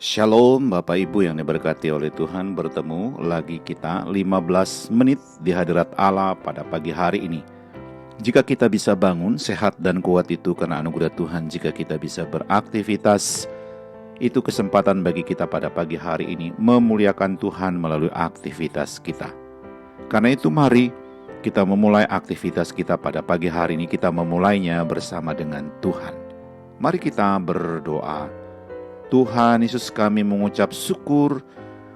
Shalom Bapak Ibu yang diberkati oleh Tuhan, bertemu lagi kita 15 menit di hadirat Allah pada pagi hari ini. Jika kita bisa bangun sehat dan kuat itu karena anugerah Tuhan. Jika kita bisa beraktivitas, itu kesempatan bagi kita pada pagi hari ini memuliakan Tuhan melalui aktivitas kita. Karena itu mari kita memulai aktivitas kita pada pagi hari ini. Kita memulainya bersama dengan Tuhan. Mari kita berdoa. Tuhan Yesus, kami mengucap syukur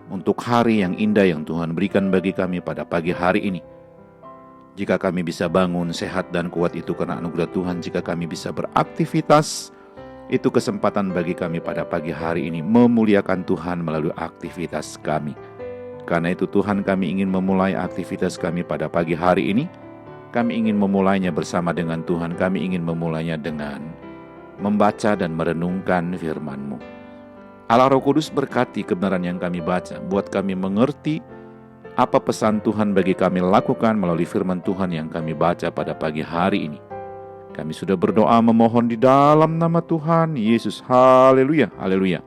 untuk hari yang indah yang Tuhan berikan bagi kami pada pagi hari ini. Jika kami bisa bangun sehat dan kuat itu karena anugerah Tuhan. Jika kami bisa beraktivitas, itu kesempatan bagi kami pada pagi hari ini memuliakan Tuhan melalui aktivitas kami. Karena itu Tuhan, kami ingin memulai aktivitas kami pada pagi hari ini. Kami ingin memulainya bersama dengan Tuhan. Kami ingin memulainya dengan membaca dan merenungkan firman-Mu. Allah Roh Kudus, berkati kebenaran yang kami baca, buat kami mengerti apa pesan Tuhan bagi kami lakukan melalui firman Tuhan yang kami baca pada pagi hari ini. Kami sudah berdoa memohon di dalam nama Tuhan Yesus. Haleluya, haleluya.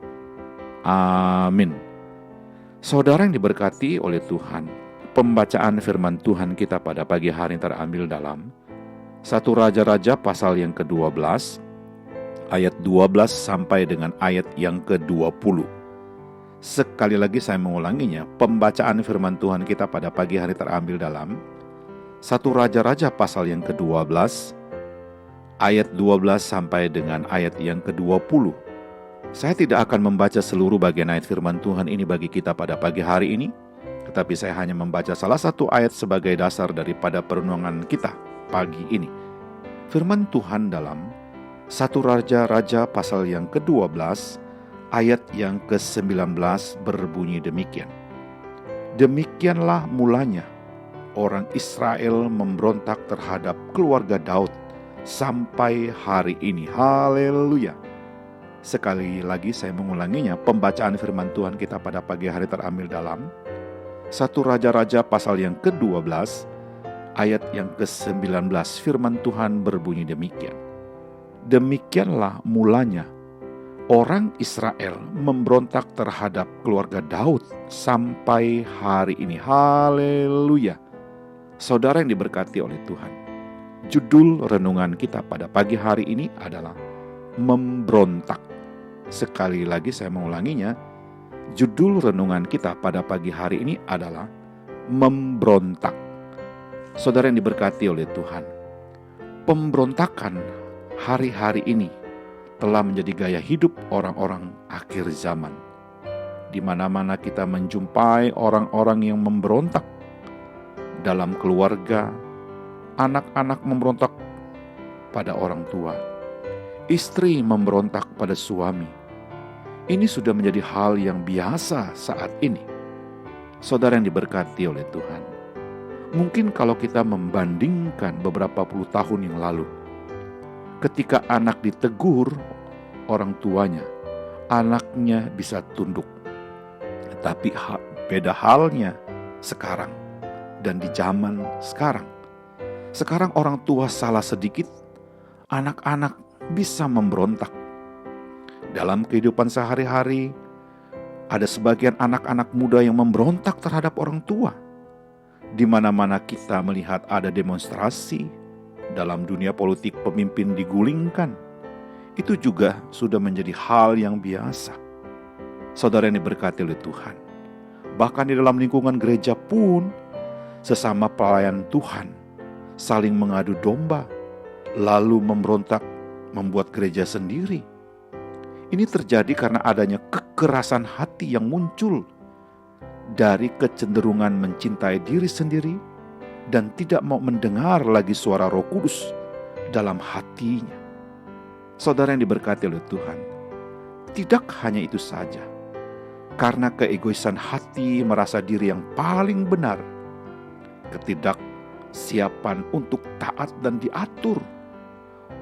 Amin. Saudara yang diberkati oleh Tuhan, pembacaan firman Tuhan kita pada pagi hari ini terambil dalam 1 Raja-Raja pasal yang ke-12, ayat 12 sampai dengan ayat yang ke-20. Sekali lagi saya mengulanginya, pembacaan firman Tuhan kita pada pagi hari terambil dalam 1 Raja-Raja pasal yang ke-12, ayat 12 sampai dengan ayat yang ke-20. Saya tidak akan membaca seluruh bagian ayat firman Tuhan ini bagi kita pada pagi hari ini, tetapi saya hanya membaca salah satu ayat sebagai dasar daripada perenungan kita pagi ini. Firman Tuhan dalam 1 Raja-Raja pasal yang ke-12 ayat yang ke-19 berbunyi demikian. Demikianlah mulanya orang Israel memberontak terhadap keluarga Daud sampai hari ini. Haleluya. Sekali lagi saya mengulanginya, pembacaan firman Tuhan kita pada pagi hari terambil dalam 1 Raja-Raja pasal yang ke-12 ayat yang ke-19. Firman Tuhan berbunyi demikian. Demikianlah mulanya orang Israel memberontak terhadap keluarga Daud sampai hari ini. Haleluya. Saudara yang diberkati oleh Tuhan, judul renungan kita pada pagi hari ini adalah memberontak. Sekali lagi saya mengulanginya, judul renungan kita pada pagi hari ini adalah memberontak. Saudara yang diberkati oleh Tuhan, pemberontakan hari-hari ini telah menjadi gaya hidup orang-orang akhir zaman. Di mana-mana kita menjumpai orang-orang yang memberontak dalam keluarga, anak-anak memberontak pada orang tua, istri memberontak pada suami. Ini sudah menjadi hal yang biasa saat ini. Saudara yang diberkati oleh Tuhan, mungkin kalau kita membandingkan beberapa puluh tahun yang lalu, ketika anak ditegur orang tuanya, anaknya bisa tunduk. Tapi beda halnya sekarang dan di zaman sekarang. Sekarang orang tua salah sedikit, anak-anak bisa memberontak. Dalam kehidupan sehari-hari, ada sebagian anak-anak muda yang memberontak terhadap orang tua. Di mana-mana kita melihat ada demonstrasi. Dalam dunia politik pemimpin digulingkan. Itu juga sudah menjadi hal yang biasa. Saudara yang diberkati oleh Tuhan, bahkan di dalam lingkungan gereja pun sesama pelayan Tuhan saling mengadu domba, lalu memberontak membuat gereja sendiri. Ini terjadi karena adanya kekerasan hati yang muncul dari kecenderungan mencintai diri sendiri dan tidak mau mendengar lagi suara Roh Kudus dalam hatinya. Saudara yang diberkati oleh Tuhan, tidak hanya itu saja. Karena keegoisan hati merasa diri yang paling benar, ketidaksiapan untuk taat dan diatur,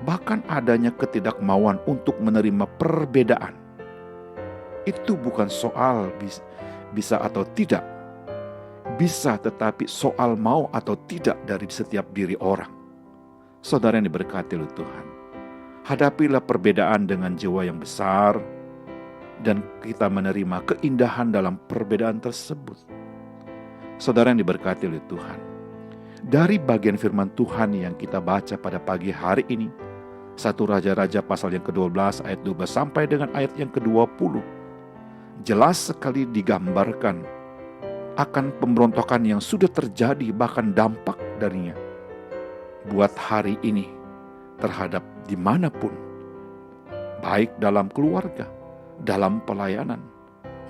bahkan adanya ketidakmauan untuk menerima perbedaan. Itu bukan soal bisa atau tidak. Bisa, tetapi soal mau atau tidak dari setiap diri orang. Saudara yang diberkati oleh Tuhan, hadapilah perbedaan dengan jiwa yang besar, dan kita menerima keindahan dalam perbedaan tersebut. Saudara yang diberkati oleh Tuhan, dari bagian firman Tuhan yang kita baca pada pagi hari ini, 1 Raja-Raja pasal yang ke-12 ayat 12 sampai dengan ayat yang ke-20, jelas sekali digambarkan akan pemberontakan yang sudah terjadi, bahkan dampak darinya buat hari ini terhadap dimanapun, baik dalam keluarga, dalam pelayanan,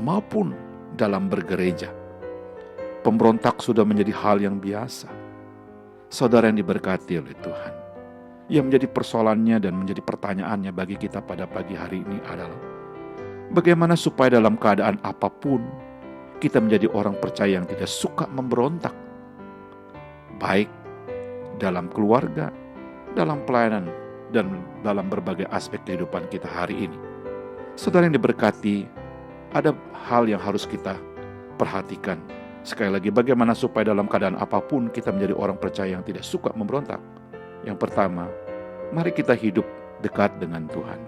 maupun dalam bergereja. Pemberontak sudah menjadi hal yang biasa. Saudara yang diberkati oleh Tuhan, yang menjadi persoalannya dan menjadi pertanyaannya bagi kita pada pagi hari ini adalah bagaimana supaya dalam keadaan apapun kita menjadi orang percaya yang tidak suka memberontak, baik dalam keluarga, dalam pelayanan, dan dalam berbagai aspek kehidupan kita hari ini. Saudara yang diberkati, ada hal yang harus kita perhatikan. Sekali lagi, bagaimana supaya dalam keadaan apapun kita menjadi orang percaya yang tidak suka memberontak. Yang pertama, mari kita hidup dekat dengan Tuhan.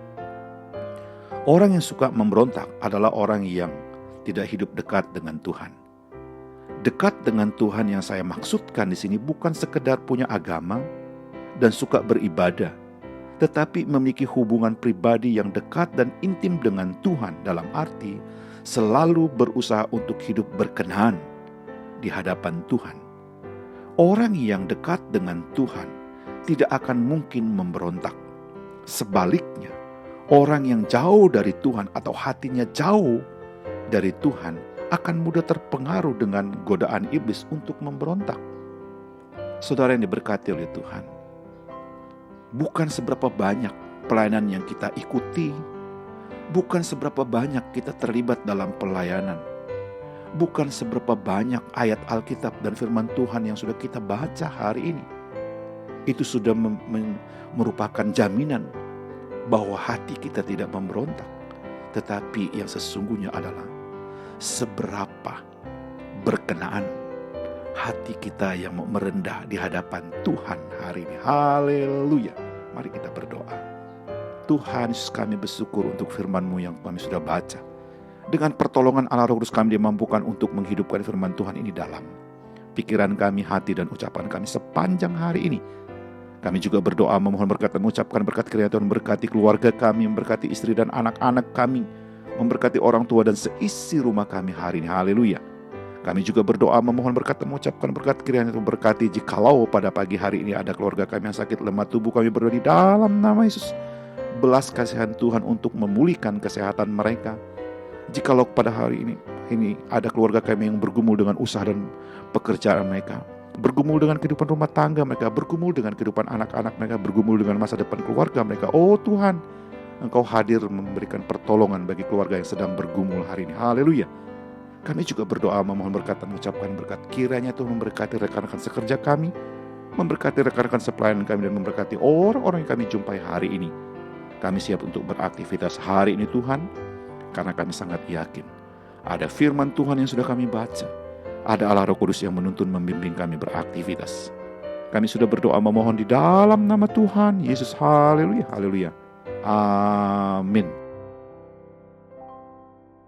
Orang yang suka memberontak adalah orang yang tidak hidup dekat dengan Tuhan. Dekat dengan Tuhan yang saya maksudkan di sini bukan sekedar punya agama dan suka beribadah, tetapi memiliki hubungan pribadi yang dekat dan intim dengan Tuhan, dalam arti selalu berusaha untuk hidup berkenan di hadapan Tuhan. Orang yang dekat dengan Tuhan tidak akan mungkin memberontak. Sebaliknya, orang yang jauh dari Tuhan atau hatinya jauh dari Tuhan akan mudah terpengaruh dengan godaan iblis untuk memberontak. Saudara yang diberkati oleh Tuhan, bukan seberapa banyak pelayanan yang kita ikuti, bukan seberapa banyak kita terlibat dalam pelayanan, bukan seberapa banyak ayat Alkitab dan firman Tuhan yang sudah kita baca hari ini, itu sudah merupakan jaminan bahwa hati kita tidak memberontak. Tetapi yang sesungguhnya adalah seberapa berkenaan hati kita yang merendah di hadapan Tuhan hari ini. Haleluya. Mari kita berdoa. Tuhan Yesus, kami bersyukur untuk firman-Mu yang kami sudah baca. Dengan pertolongan Allah Roh Kudus kami dimampukan untuk menghidupkan firman Tuhan ini dalam pikiran kami, hati, dan ucapan kami sepanjang hari ini. Kami juga berdoa memohon berkat dan mengucapkan berkat kiranya Tuhan memberkati keluarga kami, memberkati istri dan anak-anak kami, memberkati orang tua dan seisi rumah kami hari ini. Haleluya. Kami juga berdoa memohon berkat dan mengucapkan berkat kiranya Tuhan memberkati jikalau pada pagi hari ini ada keluarga kami yang sakit lemah tubuh, kami berdoa di dalam nama Yesus. Belas kasihan Tuhan untuk memulihkan kesehatan mereka. Jikalau pada hari ini ada keluarga kami yang bergumul dengan usaha dan pekerjaan mereka, bergumul dengan kehidupan rumah tangga mereka, bergumul dengan kehidupan anak-anak mereka, bergumul dengan masa depan keluarga mereka. Oh Tuhan, Engkau hadir memberikan pertolongan bagi keluarga yang sedang bergumul hari ini. Haleluya. Kami juga berdoa memohon berkat dan mengucapkan berkat kiranya Tuhan memberkati rekan-rekan sekerja kami, memberkati rekan-rekan sepelayanan kami, dan memberkati orang-orang yang kami jumpai hari ini. Kami siap untuk beraktivitas hari ini Tuhan, karena kami sangat yakin ada firman Tuhan yang sudah kami baca, ada Allah Roh Kudus yang menuntun membimbing kami beraktivitas. Kami sudah berdoa memohon di dalam nama Tuhan Yesus. Haleluya, haleluya, amin.